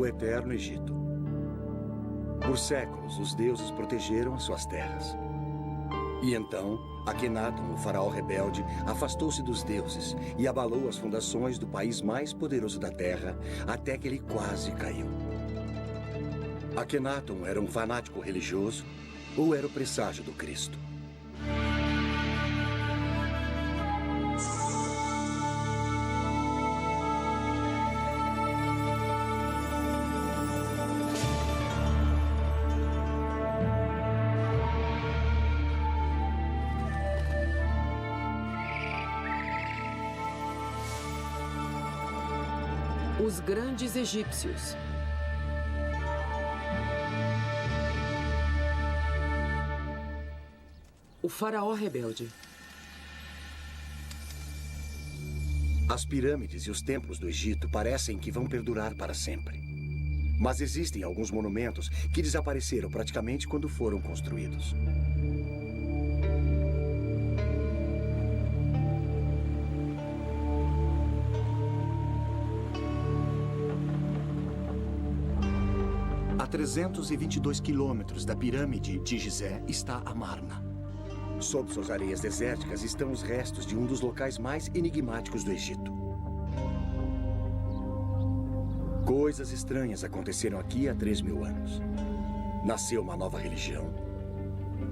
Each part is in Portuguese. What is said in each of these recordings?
o Eterno Egito. Por séculos, os deuses protegeram as suas terras. E então, Akenaton, o faraó rebelde, afastou-se dos deuses e abalou as fundações do país mais poderoso da terra, até que ele quase caiu. Akenaton era um fanático religioso ou era o presságio do Cristo? Os grandes egípcios. O faraó rebelde. As pirâmides e os templos do Egito parecem que vão perdurar para sempre. Mas existem alguns monumentos que desapareceram praticamente quando foram construídos. A 322 quilômetros da pirâmide de Gizé está Amarna. Sob suas areias desérticas estão os restos de um dos locais mais enigmáticos do Egito. Coisas estranhas aconteceram aqui há 3.000 anos. Nasceu uma nova religião.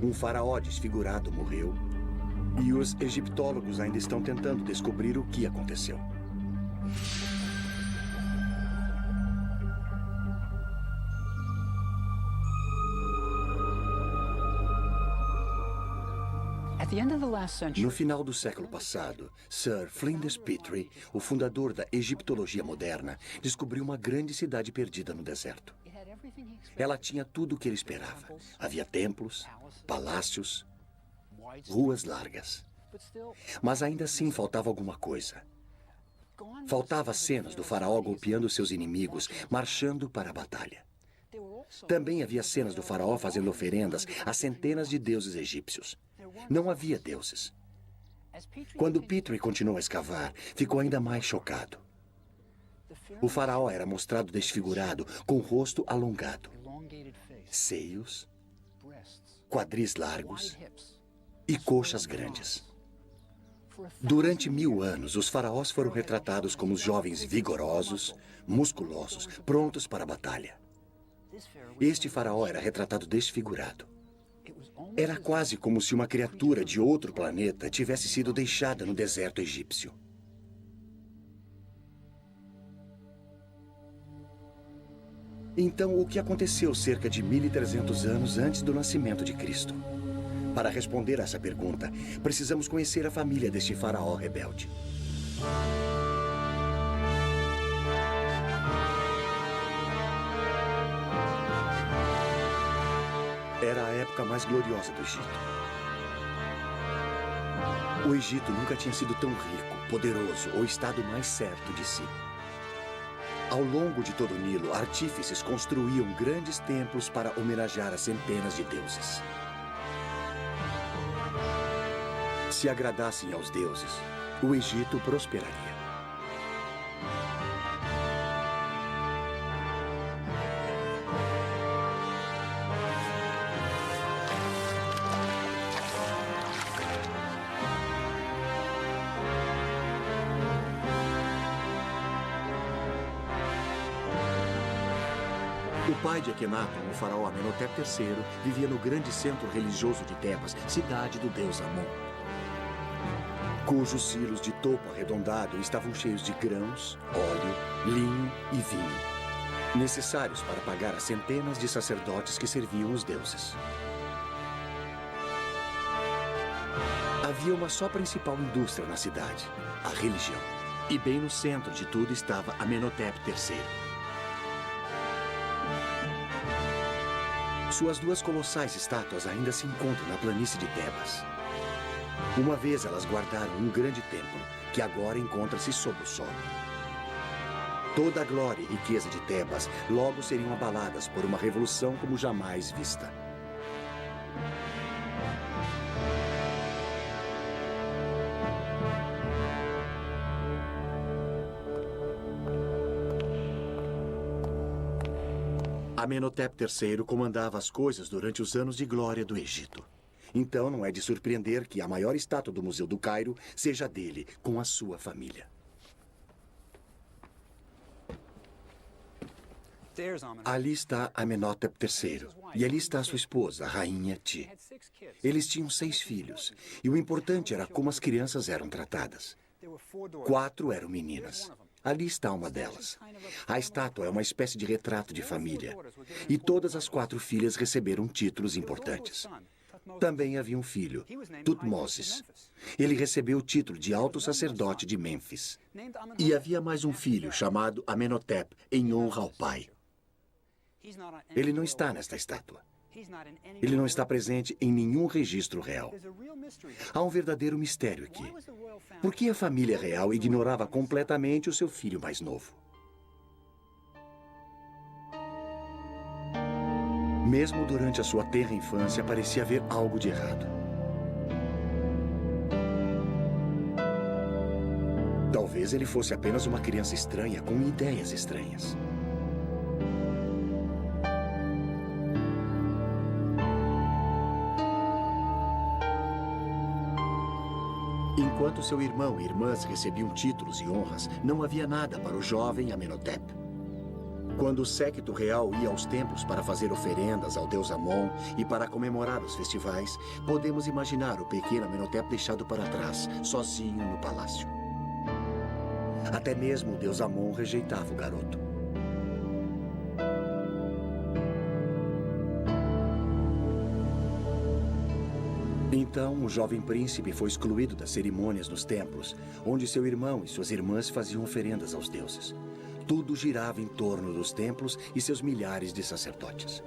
Um faraó desfigurado morreu. E os egiptólogos ainda estão tentando descobrir o que aconteceu. No final do século passado, Sir Flinders Petrie, o fundador da egiptologia moderna, descobriu uma grande cidade perdida no deserto. Ela tinha tudo o que ele esperava. Havia templos, palácios, ruas largas. Mas ainda assim faltava alguma coisa. Faltava cenas do faraó golpeando seus inimigos, marchando para a batalha. Também havia cenas do faraó fazendo oferendas a centenas de deuses egípcios. Não havia deuses. Quando Petrie continuou a escavar, ficou ainda mais chocado. O faraó era mostrado desfigurado, com o rosto alongado, seios, quadris largos e coxas grandes. Durante 1000 anos, os faraós foram retratados como jovens vigorosos, musculosos, prontos para a batalha. Este faraó era retratado desfigurado. Era quase como se uma criatura de outro planeta tivesse sido deixada no deserto egípcio. Então, o que aconteceu cerca de 1.300 anos antes do nascimento de Cristo? Para responder a essa pergunta, precisamos conhecer a família deste faraó rebelde. Era a época mais gloriosa do Egito. O Egito nunca tinha sido tão rico, poderoso ou estado mais certo de si. Ao longo de todo o Nilo, artífices construíam grandes templos para homenagear as centenas de deuses. Se agradassem aos deuses, o Egito prosperaria. O pai de Akenaton, o faraó Amenhotep III, vivia no grande centro religioso de Tebas, cidade do deus Amon, cujos silos de topo arredondado estavam cheios de grãos, óleo, linho e vinho, necessários para pagar as centenas de sacerdotes que serviam os deuses. Havia uma só principal indústria na cidade, a religião. E bem no centro de tudo estava Amenhotep III. Suas duas colossais estátuas ainda se encontram na planície de Tebas. Uma vez elas guardaram um grande templo, que agora encontra-se sob o solo. Toda a glória e riqueza de Tebas logo seriam abaladas por uma revolução como jamais vista. Amenhotep III comandava as coisas durante os anos de glória do Egito. Então não é de surpreender que a maior estátua do Museu do Cairo seja dele, com a sua família. Ali está Amenhotep III, e ali está sua esposa, a Rainha Ti. Eles tinham 6 filhos, e o importante era como as crianças eram tratadas. 4 eram meninas. Ali está uma delas. A estátua é uma espécie de retrato de família, e todas as 4 filhas receberam títulos importantes. Também havia um filho, Tutmosis. Ele recebeu o título de alto sacerdote de Mênfis. E havia mais um filho chamado Amenhotep, em honra ao pai. Ele não está nesta estátua. Ele não está presente em nenhum registro real. Há um verdadeiro mistério aqui. Por que a família real ignorava completamente o seu filho mais novo? Mesmo durante a sua tenra infância, parecia haver algo de errado. Talvez ele fosse apenas uma criança estranha com ideias estranhas. Enquanto seu irmão e irmãs recebiam títulos e honras, não havia nada para o jovem Amenhotep. Quando o séquito real ia aos templos para fazer oferendas ao deus Amon e para comemorar os festivais, podemos imaginar o pequeno Amenhotep deixado para trás, sozinho no palácio. Até mesmo o deus Amon rejeitava o garoto. Então, o jovem príncipe foi excluído das cerimônias nos templos, onde seu irmão e suas irmãs faziam oferendas aos deuses. Tudo girava em torno dos templos e seus milhares de sacerdotes.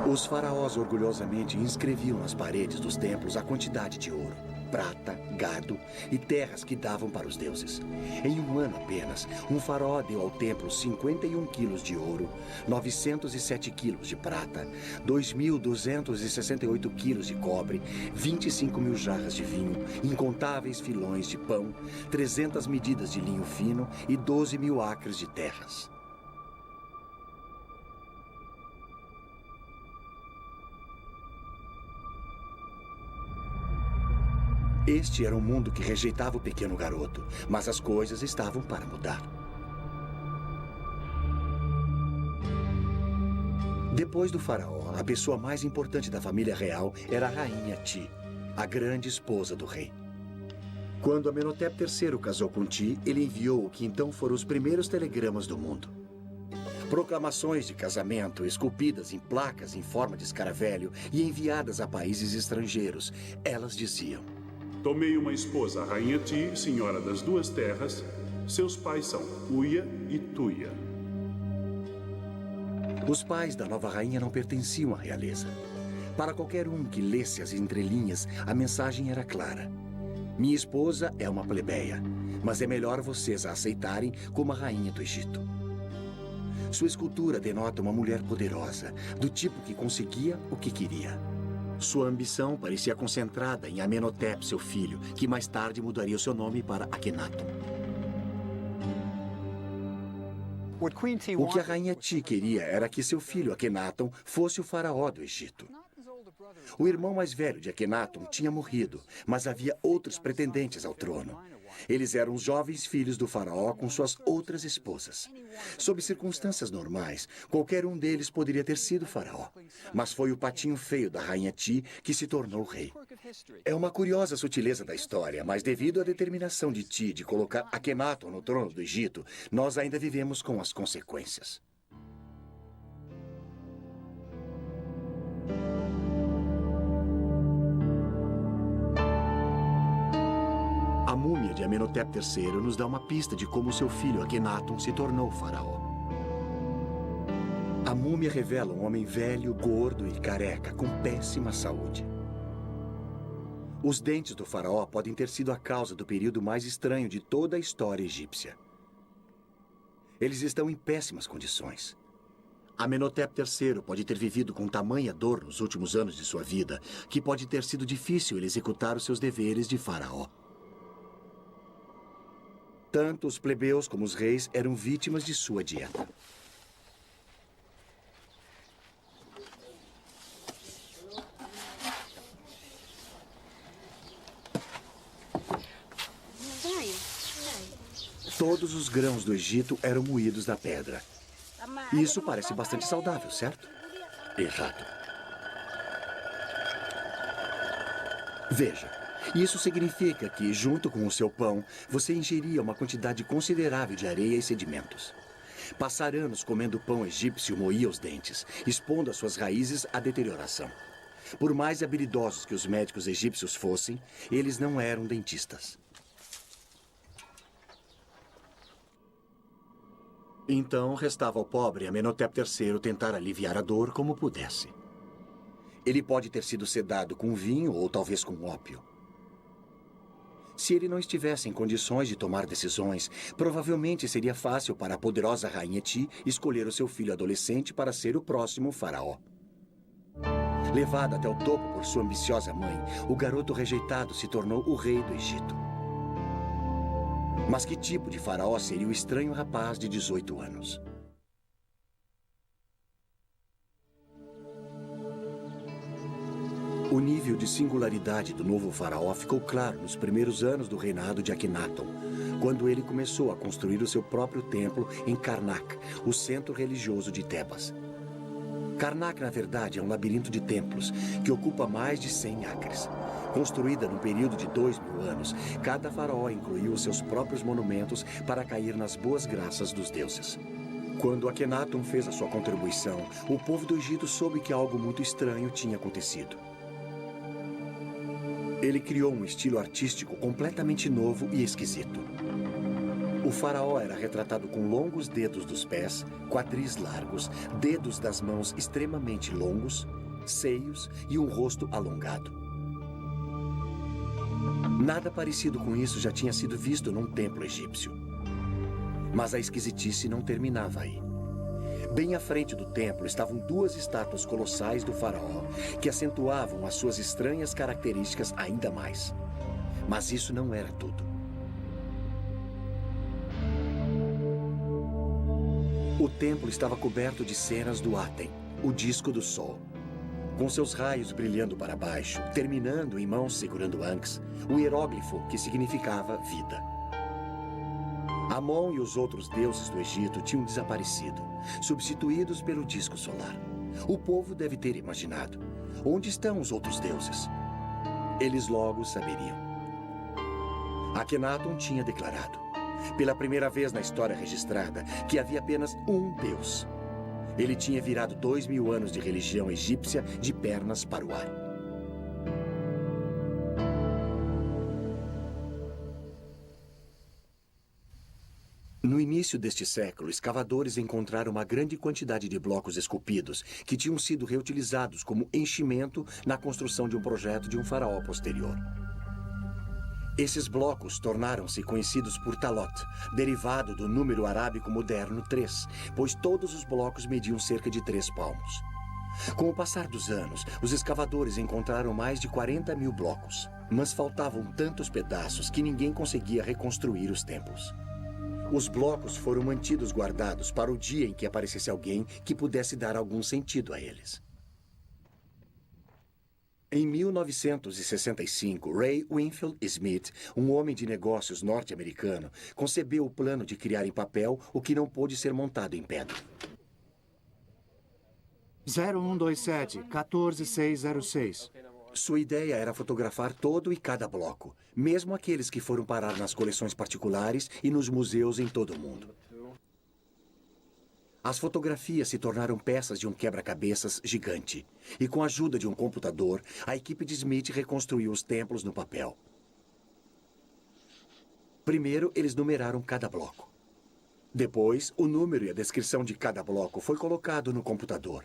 Os faraós orgulhosamente inscreviam nas paredes dos templos a quantidade de ouro, prata, gado e terras que davam para os deuses. Em um ano apenas, um faraó deu ao templo 51 quilos de ouro, 907 quilos de prata, 2.268 quilos de cobre, 25.000 jarras de vinho, incontáveis filões de pão, 300 medidas de linho fino e 12.000 acres de terras. Este era um mundo que rejeitava o pequeno garoto, mas as coisas estavam para mudar. Depois do faraó, a pessoa mais importante da família real era a Rainha Ti, a grande esposa do rei. Quando Amenhotep III casou com Ti, ele enviou o que então foram os primeiros telegramas do mundo. Proclamações de casamento esculpidas em placas em forma de escaravelho e enviadas a países estrangeiros. Elas diziam: tomei uma esposa, a Rainha Ti, senhora das 2 terras. Seus pais são Uia e Tuia. Os pais da nova rainha não pertenciam à realeza. Para qualquer um que lesse as entrelinhas, a mensagem era clara. Minha esposa é uma plebeia, mas é melhor vocês a aceitarem como a rainha do Egito. Sua escultura denota uma mulher poderosa, do tipo que conseguia o que queria. Sua ambição parecia concentrada em Amenhotep, seu filho, que mais tarde mudaria o seu nome para Akhenaton. O que a Rainha Ti queria era que seu filho Akhenaton fosse o faraó do Egito. O irmão mais velho de Akhenaton tinha morrido, mas havia outros pretendentes ao trono. Eles eram os jovens filhos do faraó com suas outras esposas. Sob circunstâncias normais, qualquer um deles poderia ter sido faraó. Mas foi o patinho feio da Rainha Ti que se tornou rei. É uma curiosa sutileza da história, mas devido à determinação de Ti de colocar Akhenaton no trono do Egito, nós ainda vivemos com as consequências. A múmia de Amenhotep III nos dá uma pista de como seu filho Akhenaton se tornou faraó. A múmia revela um homem velho, gordo e careca, com péssima saúde. Os dentes do faraó podem ter sido a causa do período mais estranho de toda a história egípcia. Eles estão em péssimas condições. Amenhotep III pode ter vivido com tamanha dor nos últimos anos de sua vida, que pode ter sido difícil ele executar os seus deveres de faraó. Tanto os plebeus como os reis eram vítimas de sua dieta. Todos os grãos do Egito eram moídos na pedra. Isso parece bastante saudável, certo? Errado. Veja, isso significa que, junto com o seu pão, você ingeria uma quantidade considerável de areia e sedimentos. Passar anos comendo pão egípcio moía os dentes, expondo as suas raízes à deterioração. Por mais habilidosos que os médicos egípcios fossem, eles não eram dentistas. Então, restava ao pobre Amenhotep III tentar aliviar a dor como pudesse. Ele pode ter sido sedado com vinho ou talvez com ópio. Se ele não estivesse em condições de tomar decisões, provavelmente seria fácil para a poderosa Rainha Ti escolher o seu filho adolescente para ser o próximo faraó. Levado até o topo por sua ambiciosa mãe, o garoto rejeitado se tornou o rei do Egito. Mas que tipo de faraó seria o estranho rapaz de 18 anos? O nível de singularidade do novo faraó ficou claro nos primeiros anos do reinado de Akhenaton, quando ele começou a construir o seu próprio templo em Karnak, o centro religioso de Tebas. Karnak, na verdade, é um labirinto de templos que ocupa mais de 100 acres. Construída num período de 2000 anos, cada faraó incluiu os seus próprios monumentos para cair nas boas graças dos deuses. Quando Akhenaton fez a sua contribuição, o povo do Egito soube que algo muito estranho tinha acontecido. Ele criou um estilo artístico completamente novo e esquisito. O faraó era retratado com longos dedos dos pés, quadris largos, dedos das mãos extremamente longos, seios e um rosto alongado. Nada parecido com isso já tinha sido visto num templo egípcio. Mas a esquisitice não terminava aí. Bem à frente do templo estavam duas estátuas colossais do faraó, que acentuavam as suas estranhas características ainda mais. Mas isso não era tudo. O templo estava coberto de cenas do Aten, o disco do sol. Com seus raios brilhando para baixo, terminando em mãos segurando Ankhs, o hieróglifo que significava vida. Amon e os outros deuses do Egito tinham desaparecido, substituídos pelo disco solar. O povo deve ter imaginado: onde estão os outros deuses? Eles logo saberiam. Akhenaton tinha declarado, pela primeira vez na história registrada, que havia apenas um Deus. Ele tinha virado 2000 anos de religião egípcia de pernas para o ar. No início deste século, escavadores encontraram uma grande quantidade de blocos esculpidos que tinham sido reutilizados como enchimento na construção de um projeto de um faraó posterior. Esses blocos tornaram-se conhecidos por Talot, derivado do número arábico moderno 3, pois todos os blocos mediam cerca de 3 palmos. Com o passar dos anos, os escavadores encontraram mais de 40 mil blocos, mas faltavam tantos pedaços que ninguém conseguia reconstruir os templos. Os blocos foram mantidos guardados para o dia em que aparecesse alguém que pudesse dar algum sentido a eles. Em 1965, Ray Winfield Smith, um homem de negócios norte-americano, concebeu o plano de criar em papel o que não pôde ser montado em pedra. 0127 14606. Sua ideia era fotografar todo e cada bloco, mesmo aqueles que foram parar nas coleções particulares e nos museus em todo o mundo. As fotografias se tornaram peças de um quebra-cabeças gigante. E com a ajuda de um computador, a equipe de Smith reconstruiu os templos no papel. Primeiro, eles numeraram cada bloco. Depois, o número e a descrição de cada bloco foi colocado no computador.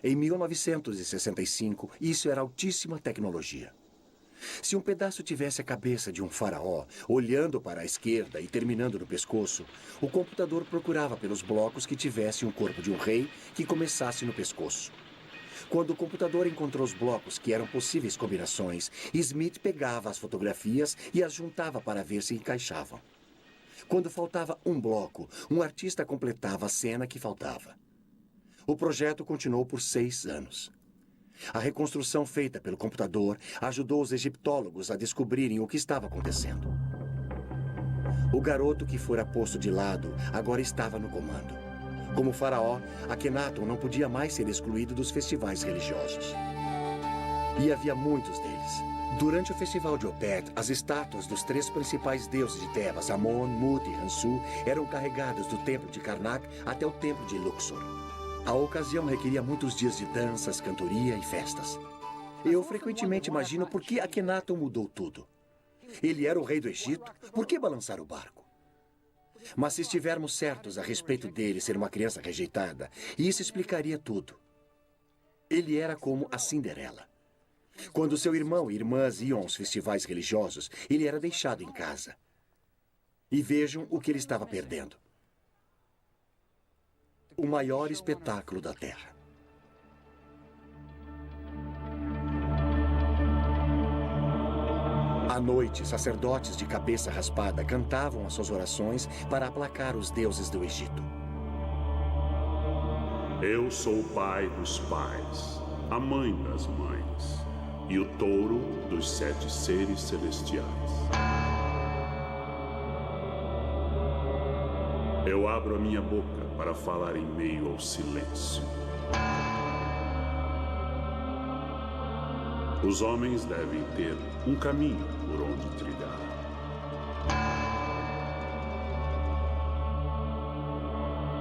Em 1965, isso era altíssima tecnologia. Se um pedaço tivesse a cabeça de um faraó, olhando para a esquerda e terminando no pescoço, o computador procurava pelos blocos que tivessem o corpo de um rei que começasse no pescoço. Quando o computador encontrou os blocos que eram possíveis combinações, Smith pegava as fotografias e as juntava para ver se encaixavam. Quando faltava um bloco, um artista completava a cena que faltava. O projeto continuou por 6 anos. A reconstrução feita pelo computador ajudou os egiptólogos a descobrirem o que estava acontecendo. O garoto que fora posto de lado agora estava no comando. Como faraó, Akhenaton não podia mais ser excluído dos festivais religiosos. E havia muitos deles. Durante o festival de Opet, as estátuas dos 3 principais deuses de Tebas, Amon, Mut e Hansu, eram carregadas do templo de Karnak até o templo de Luxor. A ocasião requeria muitos dias de danças, cantoria e festas. Eu frequentemente imagino por que Akhenaton mudou tudo. Ele era o rei do Egito, por que balançar o barco? Mas se estivermos certos a respeito dele ser uma criança rejeitada, isso explicaria tudo. Ele era como a Cinderela. Quando seu irmão e irmãs iam aos festivais religiosos, ele era deixado em casa. E vejam o que ele estava perdendo. O maior espetáculo da Terra. À noite, sacerdotes de cabeça raspada cantavam as suas orações para aplacar os deuses do Egito. Eu sou o pai dos pais, a mãe das mães e o touro dos 7 seres celestiais. Eu abro a minha boca para falar em meio ao silêncio. Os homens devem ter um caminho por onde trilhar.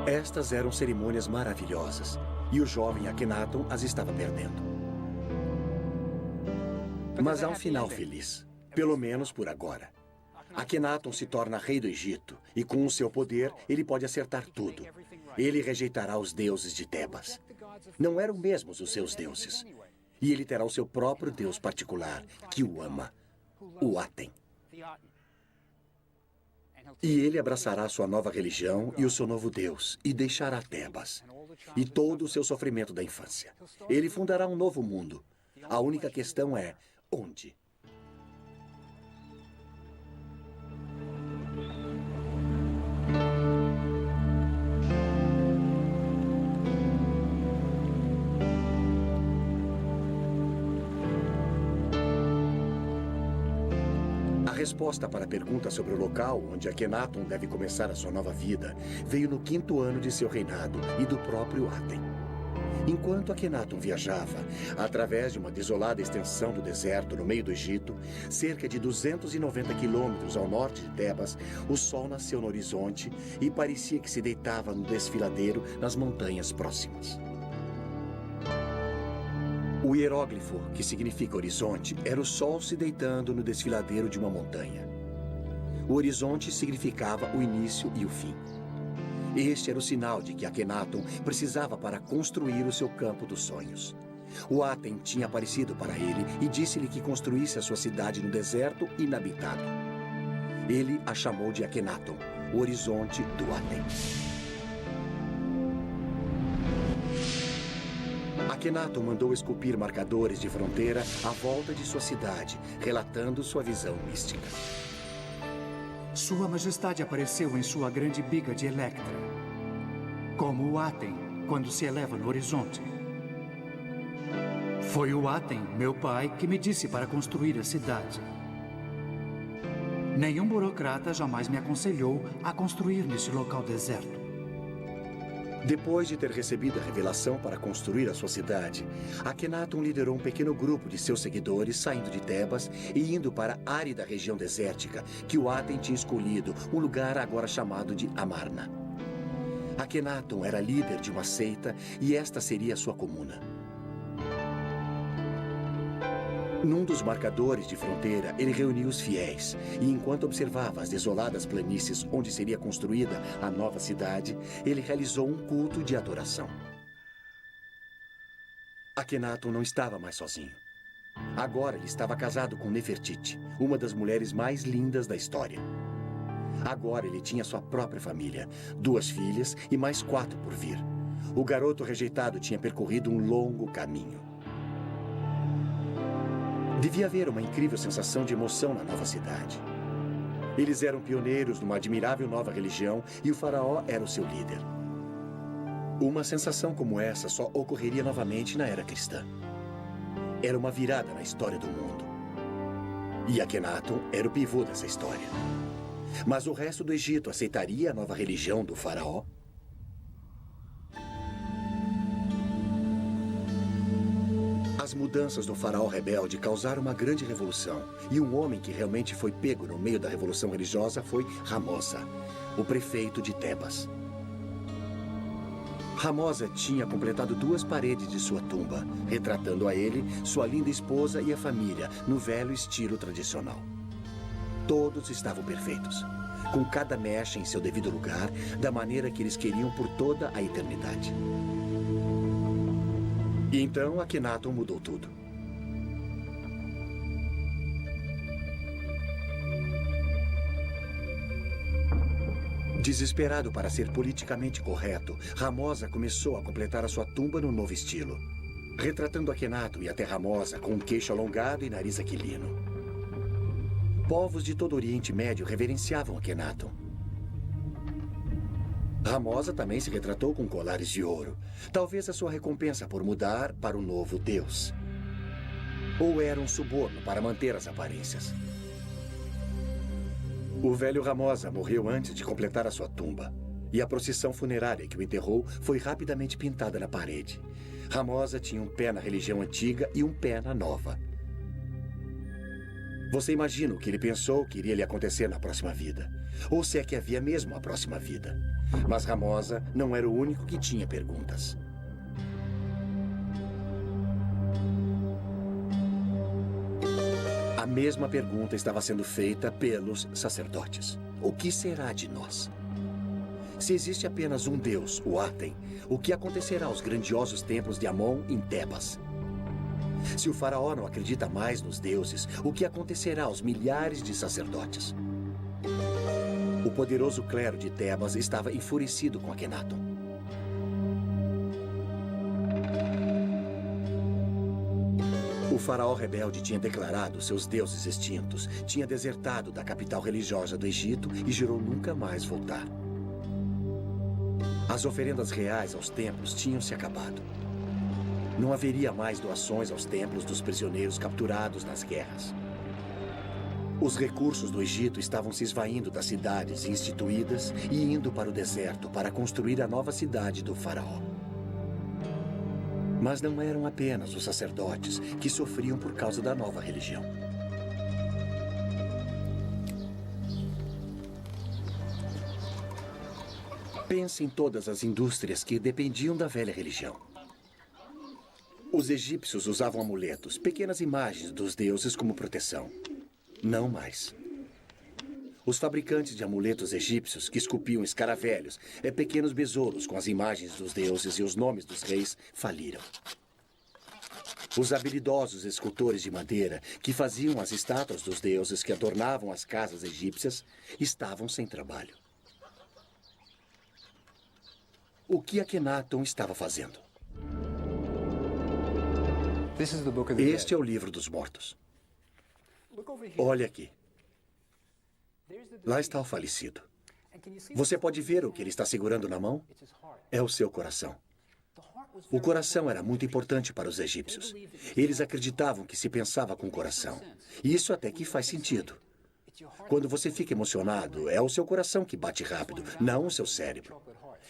Estas eram cerimônias maravilhosas, e o jovem Akhenaton as estava perdendo. Mas há um final feliz, pelo menos por agora. Akhenaton se torna rei do Egito, e com o seu poder, ele pode acertar tudo. Ele rejeitará os deuses de Tebas. Não eram mesmos os seus deuses. E ele terá o seu próprio deus particular, que o ama, o Aten. E ele abraçará sua nova religião e o seu novo deus, e deixará Tebas, e todo o seu sofrimento da infância. Ele fundará um novo mundo. A única questão é, onde? A resposta para a pergunta sobre o local onde Akhenaton deve começar a sua nova vida veio no 5º ano de seu reinado e do próprio Aten. Enquanto Akhenaton viajava, através de uma desolada extensão do deserto no meio do Egito, cerca de 290 quilômetros ao norte de Tebas, o sol nasceu no horizonte e parecia que se deitava no desfiladeiro nas montanhas próximas. O hieróglifo, que significa horizonte, era o sol se deitando no desfiladeiro de uma montanha. O horizonte significava o início e o fim. Este era o sinal de que Akhenaton precisava para construir o seu campo dos sonhos. O Aten tinha aparecido para ele e disse-lhe que construísse a sua cidade no deserto inabitado. Ele a chamou de Akhenaton, o horizonte do Aten. Akhenaton mandou esculpir marcadores de fronteira à volta de sua cidade, relatando sua visão mística. Sua Majestade apareceu em sua grande biga de Electra, como o Aten, quando se eleva no horizonte. Foi o Aten, meu pai, que me disse para construir a cidade. Nenhum burocrata jamais me aconselhou a construir nesse local deserto. Depois de ter recebido a revelação para construir a sua cidade, Akhenaton liderou um pequeno grupo de seus seguidores saindo de Tebas e indo para a árida região desértica que o Aten tinha escolhido, um lugar agora chamado de Amarna. Akhenaton era líder de uma seita e esta seria a sua comuna. Num dos marcadores de fronteira, ele reuniu os fiéis e, enquanto observava as desoladas planícies onde seria construída a nova cidade, ele realizou um culto de adoração. Akhenaton não estava mais sozinho. Agora ele estava casado com Nefertiti, uma das mulheres mais lindas da história. Agora ele tinha sua própria família, 2 filhas e mais 4 por vir. O garoto rejeitado tinha percorrido um longo caminho. Devia haver uma incrível sensação de emoção na nova cidade. Eles eram pioneiros numa admirável nova religião e o faraó era o seu líder. Uma sensação como essa só ocorreria novamente na era cristã. Era uma virada na história do mundo. E Akhenaton era o pivô dessa história. Mas o resto do Egito aceitaria a nova religião do faraó? As mudanças do faraó rebelde causaram uma grande revolução. E um homem que realmente foi pego no meio da revolução religiosa foi Ramosa, o prefeito de Tebas. Ramosa tinha completado 2 paredes de sua tumba, retratando a ele, sua linda esposa e a família, no velho estilo tradicional. Todos estavam perfeitos, com cada mecha em seu devido lugar, da maneira que eles queriam por toda a eternidade. E então Akhenaton mudou tudo. Desesperado para ser politicamente correto, Ramosa começou a completar a sua tumba no novo estilo, retratando Akhenaton e até Ramosa com um queixo alongado e nariz aquilino. Povos de todo o Oriente Médio reverenciavam Akhenaton. Ramosa também se retratou com colares de ouro, talvez a sua recompensa por mudar para o novo deus. Ou era um suborno para manter as aparências. O velho Ramosa morreu antes de completar a sua tumba, e a procissão funerária que o enterrou foi rapidamente pintada na parede. Ramosa tinha um pé na religião antiga e um pé na nova. Você imagina o que ele pensou que iria lhe acontecer na próxima vida, ou se é que havia mesmo a próxima vida. Mas Ramosa não era o único que tinha perguntas. A mesma pergunta estava sendo feita pelos sacerdotes. O que será de nós? Se existe apenas um deus, o Aten, o que acontecerá aos grandiosos templos de Amon em Tebas? Se o faraó não acredita mais nos deuses, o que acontecerá aos milhares de sacerdotes? O poderoso clero de Tebas estava enfurecido com Akhenaton. O faraó rebelde tinha declarado seus deuses extintos, tinha desertado da capital religiosa do Egito e jurou nunca mais voltar. As oferendas reais aos templos tinham se acabado. Não haveria mais doações aos templos dos prisioneiros capturados nas guerras. Os recursos do Egito estavam se esvaindo das cidades instituídas e indo para o deserto para construir a nova cidade do faraó. Mas não eram apenas os sacerdotes que sofriam por causa da nova religião. Pense em todas as indústrias que dependiam da velha religião. Os egípcios usavam amuletos, pequenas imagens dos deuses como proteção. Não mais. Os fabricantes de amuletos egípcios que esculpiam escaravelhos, pequenos besouros com as imagens dos deuses e os nomes dos reis, faliram. Os habilidosos escultores de madeira que faziam as estátuas dos deuses que adornavam as casas egípcias estavam sem trabalho. O que Akhenaton estava fazendo? Este é o livro dos mortos. Olha aqui. Lá está o falecido. Você pode ver o que ele está segurando na mão? É o seu coração. O coração era muito importante para os egípcios. Eles acreditavam que se pensava com o coração. E isso até que faz sentido. Quando você fica emocionado, é o seu coração que bate rápido, não o seu cérebro.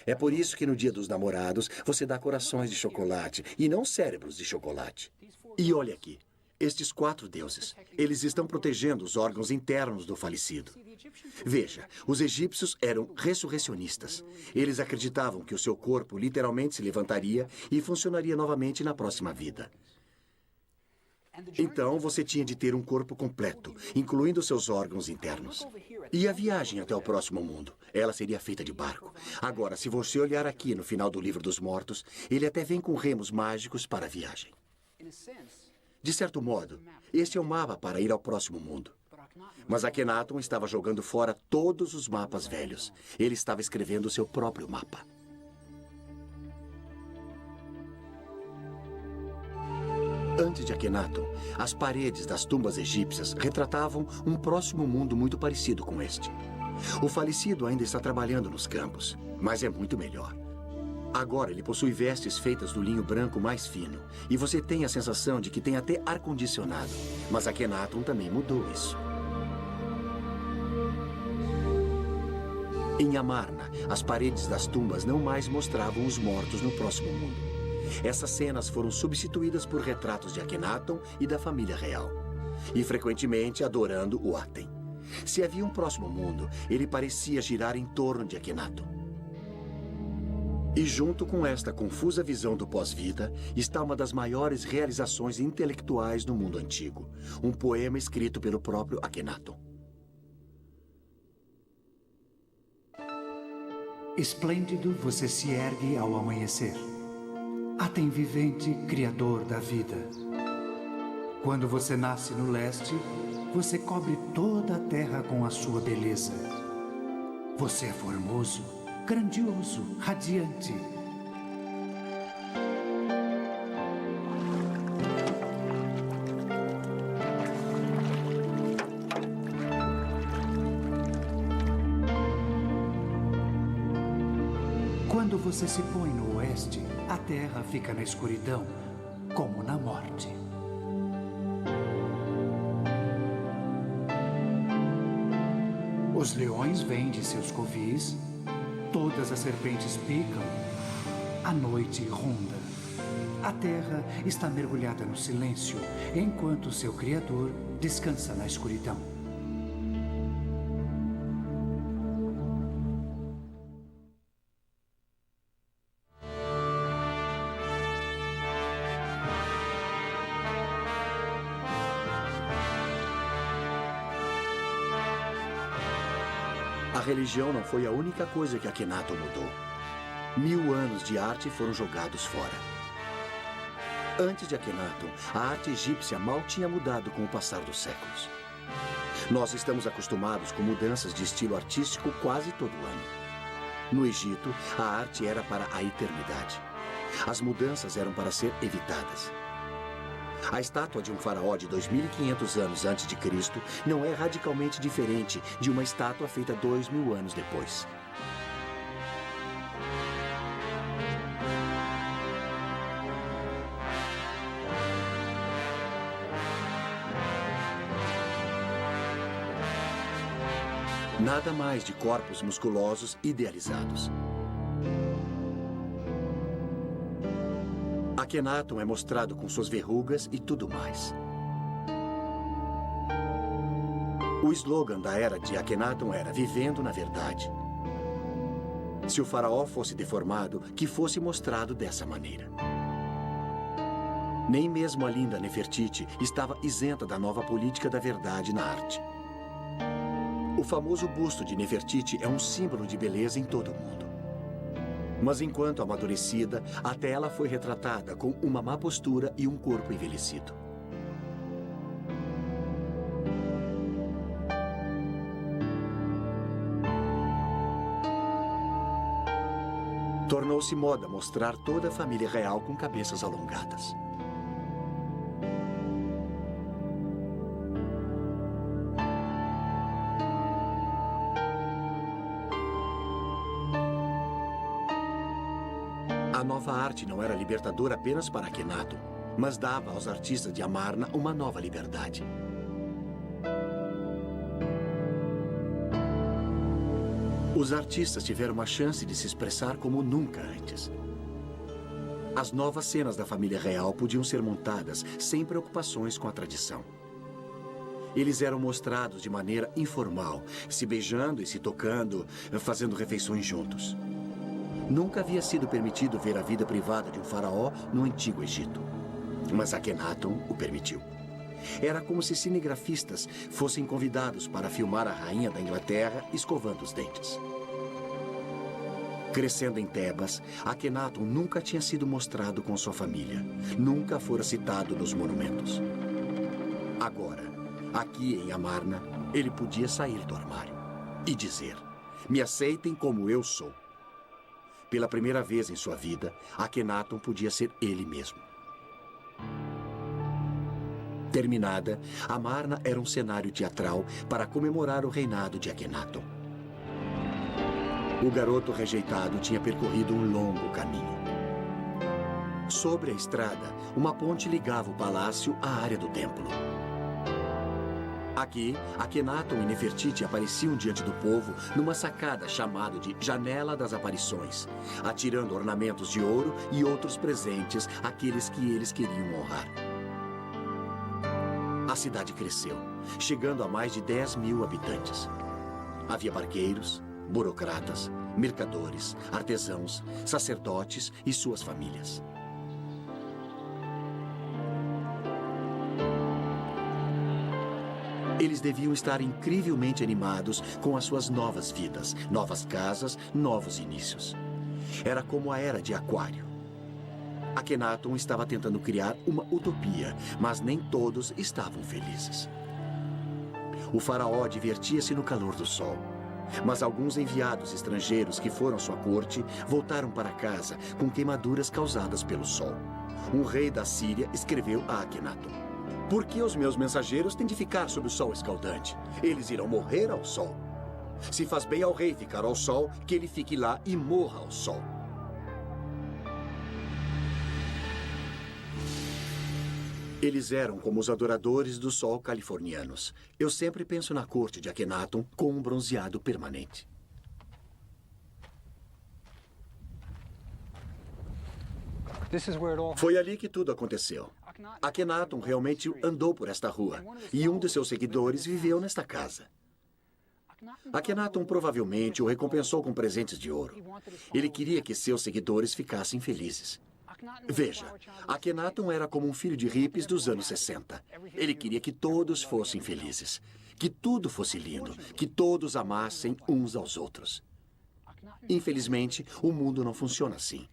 É por isso que no Dia dos Namorados você dá corações de chocolate e não cérebros de chocolate. E olha aqui. Estes 4 deuses, eles estão protegendo os órgãos internos do falecido. Veja, os egípcios eram ressurrecionistas. Eles acreditavam que o seu corpo literalmente se levantaria e funcionaria novamente na próxima vida. Então, você tinha de ter um corpo completo, incluindo seus órgãos internos. E a viagem até o próximo mundo? Ela seria feita de barco. Agora, se você olhar aqui no final do Livro dos Mortos, ele até vem com remos mágicos para a viagem. De certo modo, este é o mapa para ir ao próximo mundo. Mas Akhenaton estava jogando fora todos os mapas velhos. Ele estava escrevendo o seu próprio mapa. Antes de Akhenaton, as paredes das tumbas egípcias retratavam um próximo mundo muito parecido com este. O falecido ainda está trabalhando nos campos, mas é muito melhor. Agora ele possui vestes feitas do linho branco mais fino, e você tem a sensação de que tem até ar-condicionado. Mas Akhenaton também mudou isso. Em Amarna, as paredes das tumbas não mais mostravam os mortos no próximo mundo. Essas cenas foram substituídas por retratos de Akhenaton e da família real, e frequentemente adorando o Aten. Se havia um próximo mundo, ele parecia girar em torno de Akhenaton. E junto com esta confusa visão do pós-vida, está uma das maiores realizações intelectuais no mundo antigo, um poema escrito pelo próprio Akhenaton. Esplêndido você se ergue ao amanhecer. Aten vivente, criador da vida. Quando você nasce no leste, você cobre toda a terra com a sua beleza. Você é formoso, grandioso, radiante. Quando você se põe no oeste, a terra fica na escuridão, como na morte. Os leões vêm de seus covis, todas as serpentes picam, a noite ronda. A terra está mergulhada no silêncio, enquanto seu Criador descansa na escuridão. A religião não foi a única coisa que Akhenaton mudou. 1000 anos de arte foram jogados fora. Antes de Akhenaton, a arte egípcia mal tinha mudado com o passar dos séculos. Nós estamos acostumados com mudanças de estilo artístico quase todo ano. No Egito, a arte era para a eternidade. As mudanças eram para ser evitadas. A estátua de um faraó de 2500 anos antes de Cristo não é radicalmente diferente de uma estátua feita 2000 anos depois. Nada mais de corpos musculosos idealizados. Akhenaton é mostrado com suas verrugas e tudo mais. O slogan da era de Akhenaton era "Vivendo na Verdade". Se o faraó fosse deformado, que fosse mostrado dessa maneira. Nem mesmo a linda Nefertiti estava isenta da nova política da verdade na arte. O famoso busto de Nefertiti é um símbolo de beleza em todo o mundo. Mas enquanto amadurecida, até ela foi retratada com uma má postura e um corpo envelhecido. Tornou-se moda mostrar toda a família real com cabeças alongadas. A nova arte não era libertadora apenas para Akhenaton, mas dava aos artistas de Amarna uma nova liberdade. Os artistas tiveram uma chance de se expressar como nunca antes. As novas cenas da família real podiam ser montadas sem preocupações com a tradição. Eles eram mostrados de maneira informal, se beijando e se tocando, fazendo refeições juntos. Nunca havia sido permitido ver a vida privada de um faraó no Antigo Egito. Mas Akhenaton o permitiu. Era como se cinegrafistas fossem convidados para filmar a rainha da Inglaterra escovando os dentes. Crescendo em Tebas, Akhenaton nunca tinha sido mostrado com sua família. Nunca fora citado nos monumentos. Agora, aqui em Amarna, ele podia sair do armário e dizer: "Me aceitem como eu sou." Pela primeira vez em sua vida, Akhenaton podia ser ele mesmo. Terminada, Amarna era um cenário teatral para comemorar o reinado de Akhenaton. O garoto rejeitado tinha percorrido um longo caminho. Sobre a estrada, uma ponte ligava o palácio à área do templo. Aqui, Akhenaton e Nefertiti apareciam diante do povo numa sacada chamada de Janela das Aparições, atirando ornamentos de ouro e outros presentes àqueles que eles queriam honrar. A cidade cresceu, chegando a mais de 10.000 habitantes. Havia barqueiros, burocratas, mercadores, artesãos, sacerdotes e suas famílias. Eles deviam estar incrivelmente animados com as suas novas vidas, novas casas, novos inícios. Era como a Era de Aquário. Akhenaton estava tentando criar uma utopia, mas nem todos estavam felizes. O faraó divertia-se no calor do sol. Mas alguns enviados estrangeiros que foram à sua corte voltaram para casa com queimaduras causadas pelo sol. Um rei da Síria escreveu a Akhenaton: "Por que os meus mensageiros têm de ficar sob o sol escaldante? Eles irão morrer ao sol. Se faz bem ao rei ficar ao sol, que ele fique lá e morra ao sol." Eles eram como os adoradores do sol californianos. Eu sempre penso na corte de Akhenaton com um bronzeado permanente. Foi ali que tudo aconteceu. Akhenaton realmente andou por esta rua e um de seus seguidores viveu nesta casa. Akhenaton provavelmente o recompensou com presentes de ouro. Ele queria que seus seguidores ficassem felizes. Veja, Akhenaton era como um filho de hippies dos anos 60. Ele queria que todos fossem felizes, que tudo fosse lindo, que todos amassem uns aos outros. Infelizmente, o mundo não funciona assim.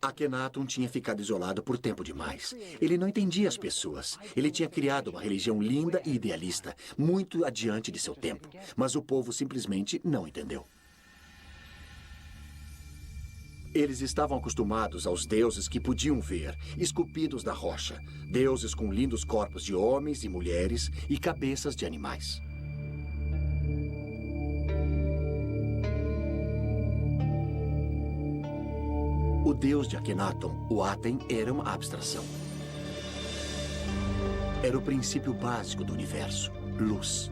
Akhenaton tinha ficado isolado por tempo demais. Ele não entendia as pessoas. Ele tinha criado uma religião linda e idealista, muito adiante de seu tempo. Mas o povo simplesmente não entendeu. Eles estavam acostumados aos deuses que podiam ver, esculpidos da rocha. Deuses com lindos corpos de homens e mulheres e cabeças de animais. O deus de Akhenaton, o Aten, era uma abstração. Era o princípio básico do universo, luz.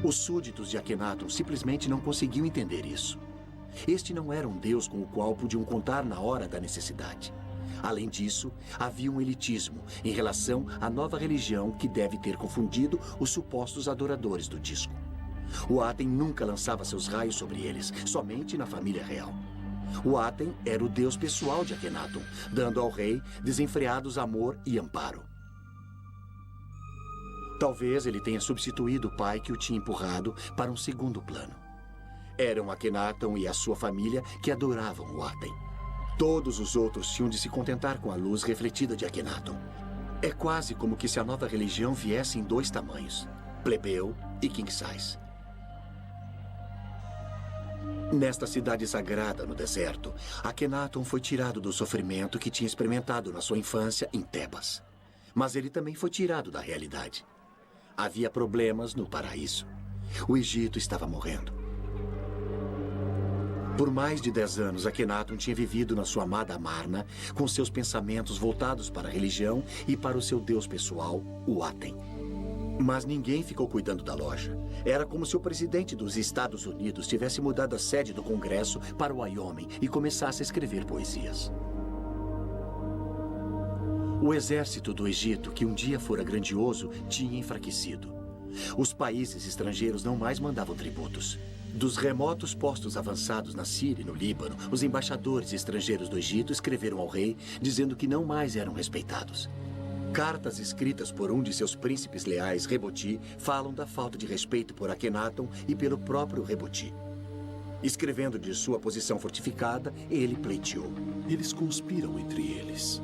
Os súditos de Akhenaton simplesmente não conseguiam entender isso. Este não era um deus com o qual podiam contar na hora da necessidade. Além disso, havia um elitismo em relação à nova religião que deve ter confundido os supostos adoradores do disco. O Aten nunca lançava seus raios sobre eles, somente na família real. O Aten era o deus pessoal de Akhenaton, dando ao rei desenfreados amor e amparo. Talvez ele tenha substituído o pai que o tinha empurrado para um segundo plano. Eram Akhenaton e a sua família que adoravam o Aten. Todos os outros tinham de se contentar com a luz refletida de Akhenaton. É quase como que se a nova religião viesse em dois tamanhos, plebeu e king size. Nesta cidade sagrada no deserto, Akhenaton foi tirado do sofrimento que tinha experimentado na sua infância em Tebas. Mas ele também foi tirado da realidade. Havia problemas no paraíso. O Egito estava morrendo. Por mais de 10 anos, Akhenaton tinha vivido na sua amada Amarna, com seus pensamentos voltados para a religião e para o seu deus pessoal, o Aten. Mas ninguém ficou cuidando da loja. Era como se o presidente dos Estados Unidos tivesse mudado a sede do Congresso para o Wyoming e começasse a escrever poesias. O exército do Egito, que um dia fora grandioso, tinha enfraquecido. Os países estrangeiros não mais mandavam tributos. Dos remotos postos avançados na Síria e no Líbano, os embaixadores estrangeiros do Egito escreveram ao rei dizendo que não mais eram respeitados. Cartas escritas por um de seus príncipes leais, Reboti, falam da falta de respeito por Akhenaton e pelo próprio Reboti. Escrevendo de sua posição fortificada, ele pleiteou: Eles conspiram entre eles.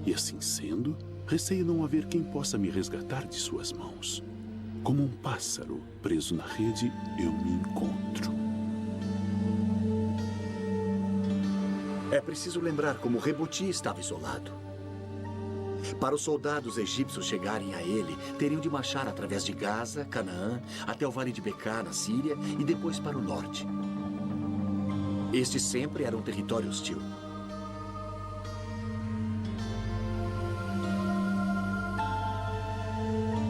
E assim sendo, receio não haver quem possa me resgatar de suas mãos. Como um pássaro preso na rede, eu me encontro. É preciso lembrar como Reboti estava isolado. Para os soldados egípcios chegarem a ele, teriam de marchar através de Gaza, Canaã, até o Vale de Beká, na Síria, e depois para o norte. Este sempre era um território hostil.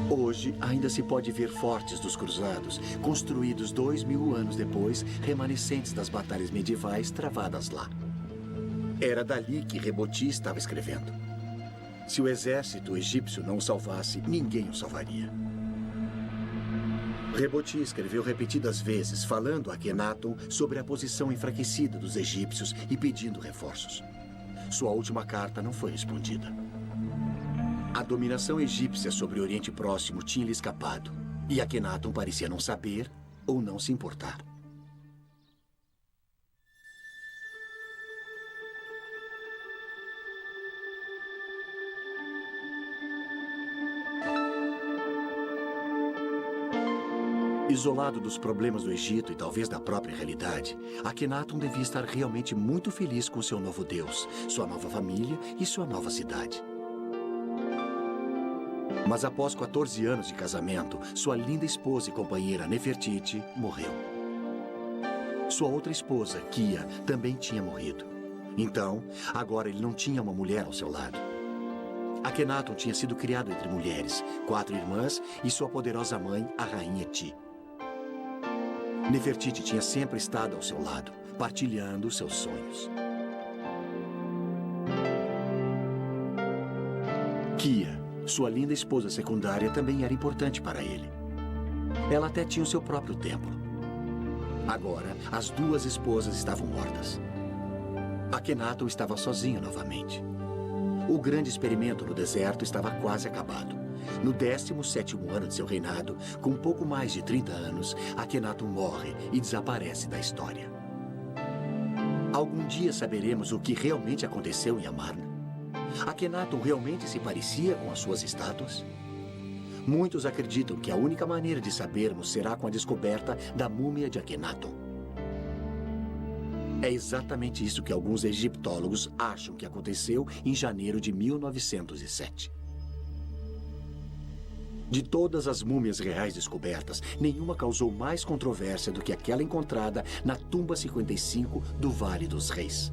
Hoje, ainda se pode ver fortes dos cruzados, construídos 2000 anos depois, remanescentes das batalhas medievais travadas lá. Era dali que Reboti estava escrevendo. Se o exército egípcio não o salvasse, ninguém o salvaria. Reboti escreveu repetidas vezes, falando a Akhenaton sobre a posição enfraquecida dos egípcios e pedindo reforços. Sua última carta não foi respondida. A dominação egípcia sobre o Oriente Próximo tinha lhe escapado, e Akhenaton parecia não saber ou não se importar. Isolado dos problemas do Egito e talvez da própria realidade, Akhenaton devia estar realmente muito feliz com seu novo Deus, sua nova família e sua nova cidade. Mas após 14 anos de casamento, sua linda esposa e companheira Nefertiti morreu. Sua outra esposa, Kia, também tinha morrido. Então, agora ele não tinha uma mulher ao seu lado. Akhenaton tinha sido criado entre mulheres, 4 irmãs e sua poderosa mãe, a rainha Ti. Nefertiti tinha sempre estado ao seu lado, partilhando seus sonhos. Kia, sua linda esposa secundária, também era importante para ele. Ela até tinha o seu próprio templo. Agora, as 2 esposas estavam mortas. Akhenaton estava sozinho novamente. O grande experimento no deserto estava quase acabado. No 17º ano de seu reinado, com pouco mais de 30 anos, Akhenaton morre e desaparece da história. Algum dia saberemos o que realmente aconteceu em Amarna? Akhenaton realmente se parecia com as suas estátuas? Muitos acreditam que a única maneira de sabermos será com a descoberta da múmia de Akhenaton. É exatamente isso que alguns egiptólogos acham que aconteceu em janeiro de 1907. De todas as múmias reais descobertas, nenhuma causou mais controvérsia do que aquela encontrada na tumba 55 do Vale dos Reis.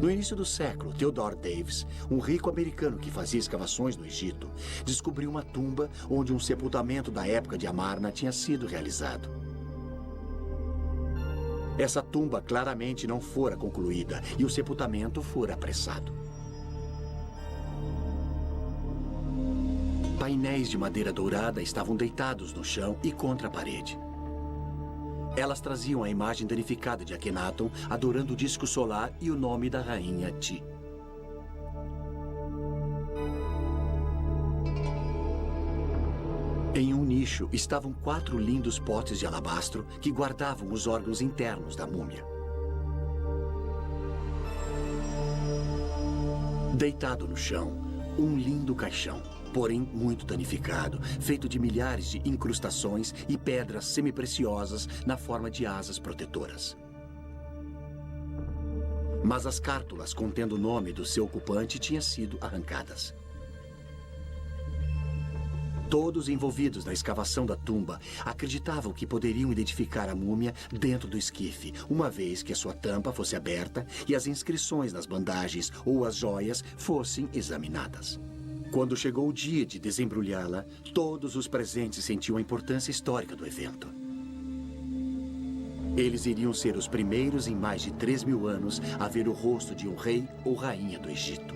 No início do século, Theodore Davis, um rico americano que fazia escavações no Egito, descobriu uma tumba onde um sepultamento da época de Amarna tinha sido realizado. Essa tumba claramente não fora concluída e o sepultamento fora apressado. Painéis de madeira dourada estavam deitados no chão e contra a parede. Elas traziam a imagem danificada de Akhenaton adorando o disco solar e o nome da rainha Ti. Em um nicho estavam 4 lindos potes de alabastro que guardavam os órgãos internos da múmia. Deitado no chão, um lindo caixão, porém muito danificado, feito de milhares de incrustações e pedras semipreciosas na forma de asas protetoras. Mas as cártulas contendo o nome do seu ocupante tinham sido arrancadas. Todos envolvidos na escavação da tumba acreditavam que poderiam identificar a múmia dentro do esquife, uma vez que a sua tampa fosse aberta e as inscrições nas bandagens ou as joias fossem examinadas. Quando chegou o dia de desembrulhá-la, todos os presentes sentiam a importância histórica do evento. Eles iriam ser os primeiros em mais de 3.000 anos a ver o rosto de um rei ou rainha do Egito.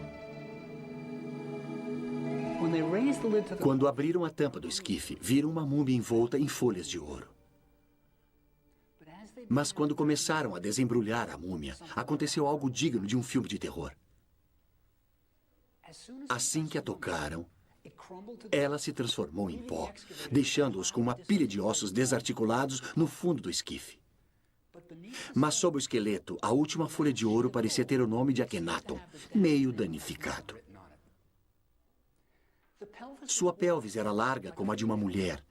Quando abriram a tampa do esquife, viram uma múmia envolta em folhas de ouro. Mas quando começaram a desembrulhar a múmia, aconteceu algo digno de um filme de terror. Assim que a tocaram, ela se transformou em pó, deixando-os com uma pilha de ossos desarticulados no fundo do esquife. Mas sob o esqueleto, a última folha de ouro parecia ter o nome de Akhenaton, meio danificado. Sua pelvis era larga como a de uma mulher,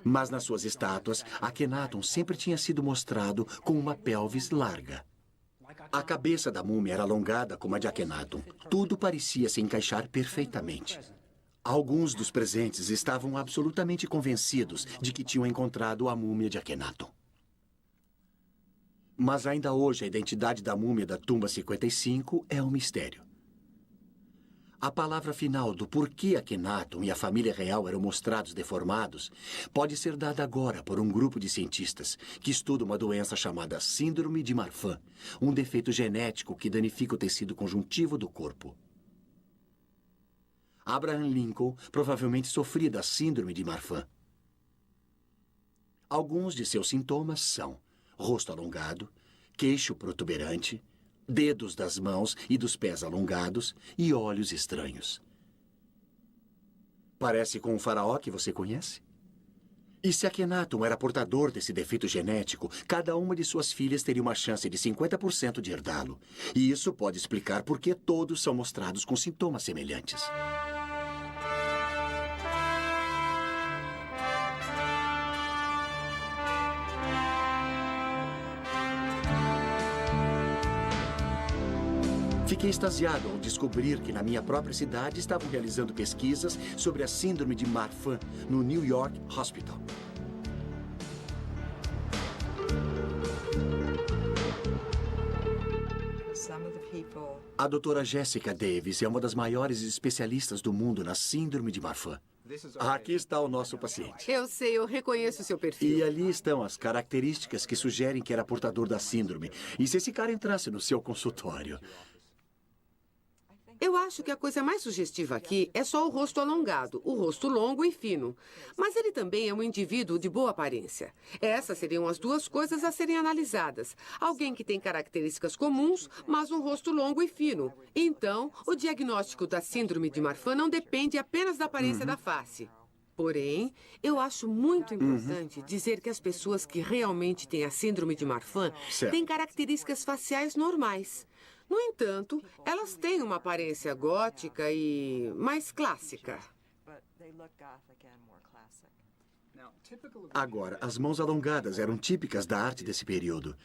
mas nas suas estátuas, Akhenaton sempre tinha sido mostrado com uma pelvis larga. A cabeça da múmia era alongada como a de Akhenaton. Tudo parecia se encaixar perfeitamente. Alguns dos presentes estavam absolutamente convencidos de que tinham encontrado a múmia de Akhenaton. Mas ainda hoje a identidade da múmia da tumba 55 é um mistério. A palavra final do porquê Akhenaton e a família real eram mostrados deformados pode ser dada agora por um grupo de cientistas que estuda uma doença chamada Síndrome de Marfan, um defeito genético que danifica o tecido conjuntivo do corpo. Abraham Lincoln provavelmente sofria da Síndrome de Marfan. Alguns de seus sintomas são rosto alongado, queixo protuberante, dedos das mãos e dos pés alongados e olhos estranhos. Parece com um faraó que você conhece? E se Akhenaton era portador desse defeito genético, cada uma de suas filhas teria uma chance de 50% de herdá-lo. E isso pode explicar por que todos são mostrados com sintomas semelhantes. Fiquei extasiado ao descobrir que na minha própria cidade estavam realizando pesquisas sobre a síndrome de Marfan no New York Hospital. A doutora Jessica Davis é uma das maiores especialistas do mundo na síndrome de Marfan. Aqui está o nosso paciente. Eu sei, eu reconheço o seu perfil. E ali estão as características que sugerem que era portador da síndrome. E se esse cara entrasse no seu consultório? Eu acho que a coisa mais sugestiva aqui é só o rosto alongado, o rosto longo e fino. Mas ele também é um indivíduo de boa aparência. Essas seriam as duas coisas a serem analisadas. Alguém que tem características comuns, mas um rosto longo e fino. Então, o diagnóstico da síndrome de Marfan não depende apenas da aparência da face. Porém, eu acho muito importante dizer que as pessoas que realmente têm a síndrome de Marfan têm características faciais normais. No entanto, elas têm uma aparência gótica e mais clássica. Agora, as mãos alongadas eram típicas da arte desse período.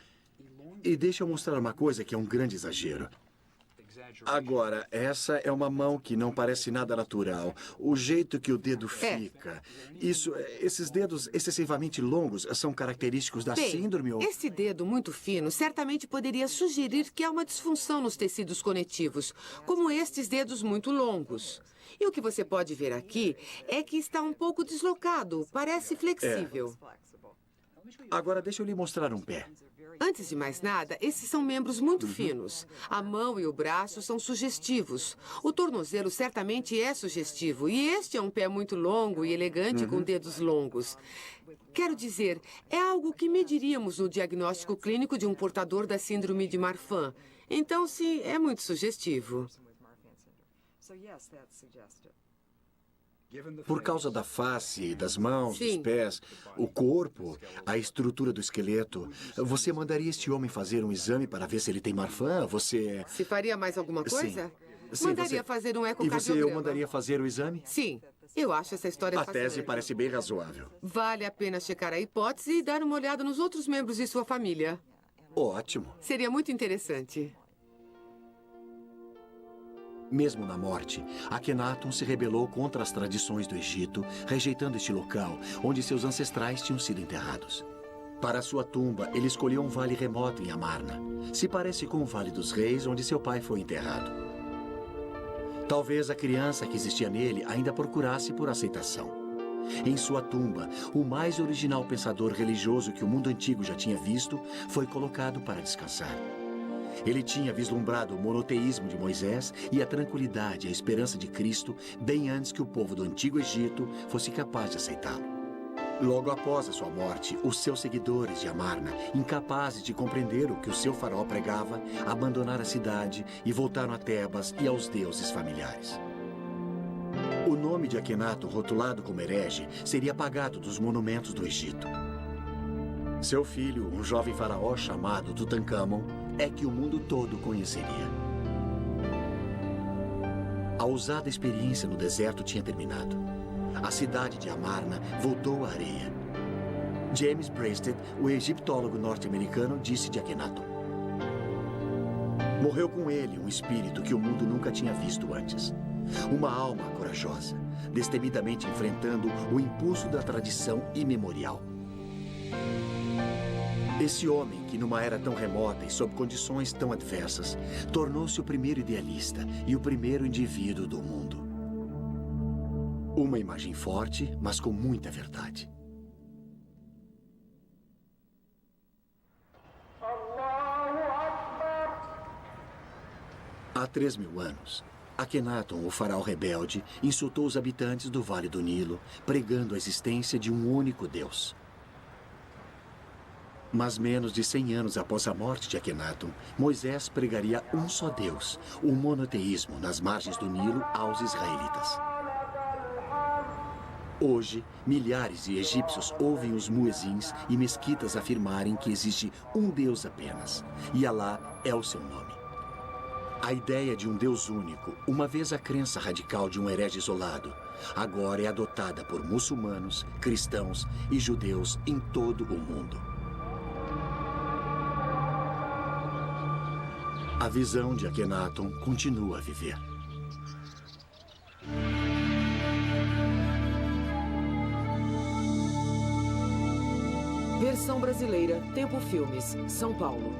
E deixa eu mostrar uma coisa que é um grande exagero. Agora, essa é uma mão que não parece nada natural. O jeito que o dedo fica. Esses dedos excessivamente longos são característicos da síndrome ou... Esse dedo muito fino certamente poderia sugerir que há uma disfunção nos tecidos conectivos, como estes dedos muito longos. E o que você pode ver aqui é que está um pouco deslocado, parece flexível. Agora, deixa eu lhe mostrar um pé. Antes de mais nada, esses são membros muito finos. A mão e o braço são sugestivos. O tornozelo certamente é sugestivo. E este é um pé muito longo e elegante com dedos longos. Quero dizer, é algo que mediríamos no diagnóstico clínico de um portador da síndrome de Marfan. Então, sim, é muito sugestivo. Por causa da face, das mãos, dos pés, o corpo, a estrutura do esqueleto, você mandaria este homem fazer um exame para ver se ele tem Marfan? Se faria mais alguma coisa? Sim, mandaria fazer um ecocardiograma. E você mandaria fazer o exame? Sim. Eu acho essa história fascinante. A tese parece bem razoável. Vale a pena checar a hipótese e dar uma olhada nos outros membros de sua família. Ótimo. Seria muito interessante. Mesmo na morte, Akhenaton se rebelou contra as tradições do Egito, rejeitando este local onde seus ancestrais tinham sido enterrados. Para sua tumba, ele escolheu um vale remoto em Amarna. Se parece com o Vale dos Reis, onde seu pai foi enterrado. Talvez a criança que existia nele ainda procurasse por aceitação. Em sua tumba, o mais original pensador religioso que o mundo antigo já tinha visto foi colocado para descansar. Ele tinha vislumbrado o monoteísmo de Moisés e a tranquilidade e a esperança de Cristo bem antes que o povo do Antigo Egito fosse capaz de aceitá-lo. Logo após a sua morte, os seus seguidores de Amarna, incapazes de compreender o que o seu faraó pregava, abandonaram a cidade e voltaram a Tebas e aos deuses familiares. O nome de Akhenaton, rotulado como herege, seria apagado dos monumentos do Egito. Seu filho, um jovem faraó chamado Tutankhamon, é que o mundo todo conheceria. A ousada experiência no deserto tinha terminado. A cidade de Amarna voltou à areia. James Breasted, o egiptólogo norte-americano, disse de Akhenaton: Morreu com ele um espírito que o mundo nunca tinha visto antes. Uma alma corajosa, destemidamente enfrentando o impulso da tradição imemorial. Esse homem, que numa era tão remota e sob condições tão adversas, tornou-se o primeiro idealista e o primeiro indivíduo do mundo. Uma imagem forte, mas com muita verdade. Há 3.000 anos, Akhenaton, o faraó rebelde, insultou os habitantes do Vale do Nilo, pregando a existência de um único Deus. Mas menos de 100 anos após a morte de Akhenaton, Moisés pregaria um só Deus, o monoteísmo, nas margens do Nilo aos israelitas. Hoje, milhares de egípcios ouvem os muezins e mesquitas afirmarem que existe um Deus apenas, e Alá é o seu nome. A ideia de um Deus único, uma vez a crença radical de um herege isolado, agora é adotada por muçulmanos, cristãos e judeus em todo o mundo. A visão de Akhenaton continua a viver. Versão brasileira, Tempo Filmes, São Paulo.